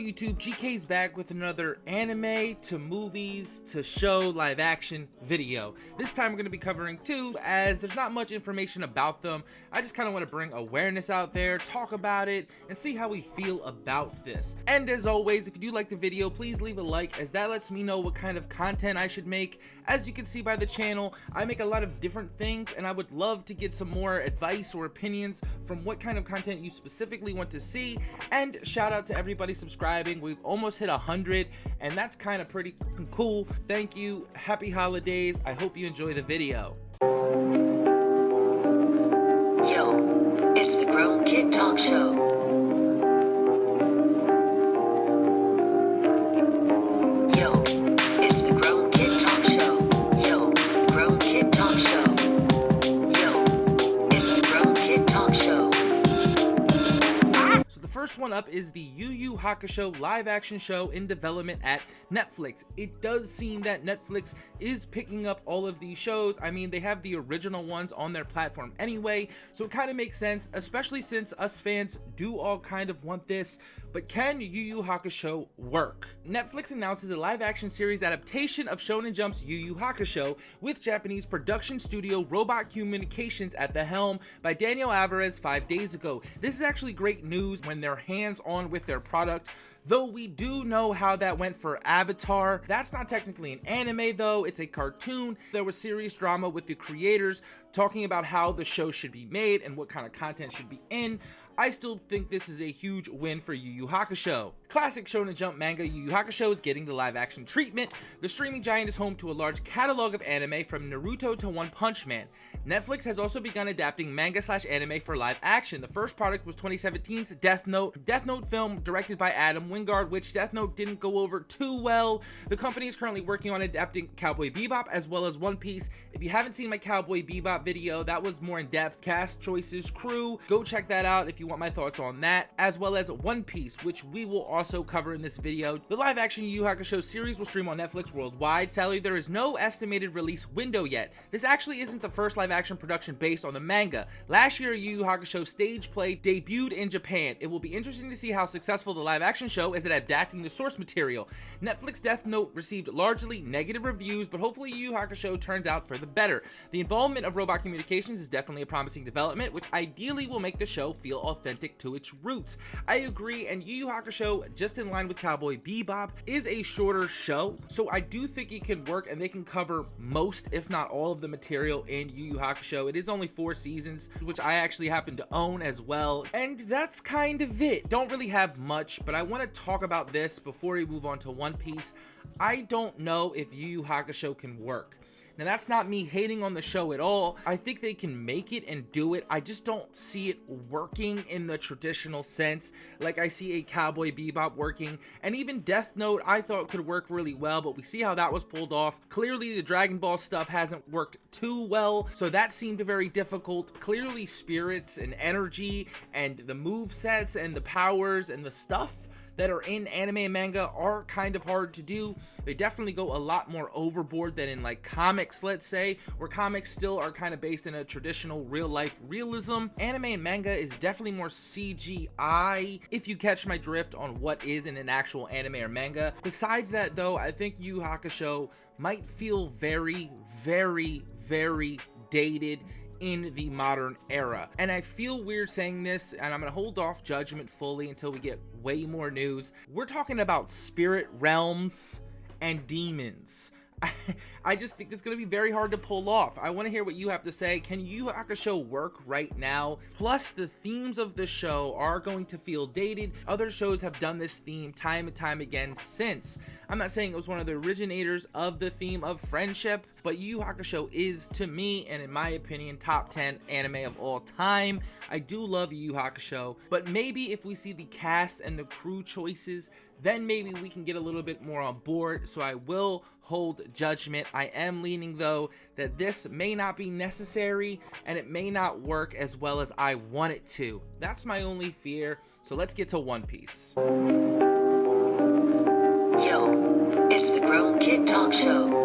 YouTube? GK's back with another anime to movies to show live action video. This time we're going to be covering two, as there's not much information about them. I just kind of want to bring awareness out there, talk about it, and see how we feel about this. And as always, if you do like the video, please leave a like, as that lets me know what kind of content I should make. As you can see by the channel, I make a lot of different things, and I would love to get some more advice or opinions from what kind of content you specifically want to see. And shout out to everybody subscribing. We've almost hit 100, and that's kind of pretty cool. Thank you. Happy holidays. I hope you enjoy the video. Yo, it's the Grown Kid Talk Show. Yo, it's the Grown Kid Talk Show. Yo, Grown Kid Talk Show. Yo, it's the Grown Kid Talk Show. So the first one up is the Yu Hakusho live action show in development at Netflix. It does seem that Netflix is picking up all of these shows. I mean, they have the original ones on their platform anyway, so it kind of makes sense, especially since us fans do all kind of want this. But can Yu Hakusho work? Netflix announces a live action series adaptation of Shonen Jump's Yu Hakusho with Japanese production studio Robot Communications at the helm by Daniel Alvarez 5 days ago. This is actually great news when they're hands-on with their product. Though we do know how that went for Avatar. That's not technically an anime though, it's a cartoon. There was serious drama with the creators talking about how the show should be made and what kind of content should be in. I still think this is a huge win for Yu Hakusho. Classic Shonen Jump manga Yu Hakusho is getting the live action treatment. The streaming giant is home to a large catalog of anime from Naruto to One Punch Man. Netflix has also begun adapting manga/anime for live action. The first product was 2017's Death Note film directed by Adam Wingard, which Death Note didn't go over too well. The company is currently working on adapting Cowboy Bebop as well as One Piece. If you haven't seen my Cowboy Bebop video, that was more in depth, cast choices, crew, go check that out if you want my thoughts on that, as well as One Piece, which we will also cover in this video. The live action Yu Hakusho series will stream on Netflix worldwide. Sadly, there is no estimated release window yet. This actually isn't the first live action production based on the manga. Last year, Yu Hakusho stage play debuted in Japan. It will be interesting to see how successful the live action show is at adapting the source material. Netflix Death Note received largely negative reviews, but hopefully Yu Hakusho turns out for the better. The involvement of Robot Communications is definitely a promising development, which ideally will make the show feel authentic to its roots. I agree, and Yu Hakusho, just in line with Cowboy Bebop, is a shorter show, so I do think it can work and they can cover most, if not all, of the material in Yu Hakusho. It is only 4 seasons, which I actually happen to own as well, and that's kind of it. Don't really have much, but I want to talk about this before we move on to One Piece. I don't know if Yu Hakusho can work. Now, that's not me hating on the show at all. I think they can make it and do it. I just don't see it working in the traditional sense. Like I see a Cowboy Bebop working, and even Death Note I thought could work really well, but we see how that was pulled off. Clearly the Dragon Ball stuff hasn't worked too well, so that seemed very difficult. Clearly spirits and energy and the move sets and the powers and the stuff that are in anime and manga are kind of hard to do. They definitely go a lot more overboard than in like comics, let's say, where comics still are kind of based in a traditional real life realism. Anime and manga is definitely more CGI, if you catch my drift on what is in an actual anime or manga. Besides that though, I think Yu Hakusho might feel very, very, very dated in the modern era. And I feel weird saying this, and I'm gonna hold off judgment fully until we get way more news. We're talking about spirit realms and demons. I just think it's going to be very hard to pull off. I want to hear what you have to say. Can Yu Hakusho work right now? Plus, the themes of the show are going to feel dated. Other shows have done this theme time and time again since. I'm not saying it was one of the originators of the theme of friendship, but Yu Hakusho is, to me, and in my opinion, top 10 anime of all time. I do love Yu Hakusho, but maybe if we see the cast and the crew choices, then maybe we can get a little bit more on board. So I will hold judgment. I am leaning though that this may not be necessary and it may not work as well as I want it to. That's my only fear. So let's get to One Piece. Yo, it's the Grown Kid Talk Show.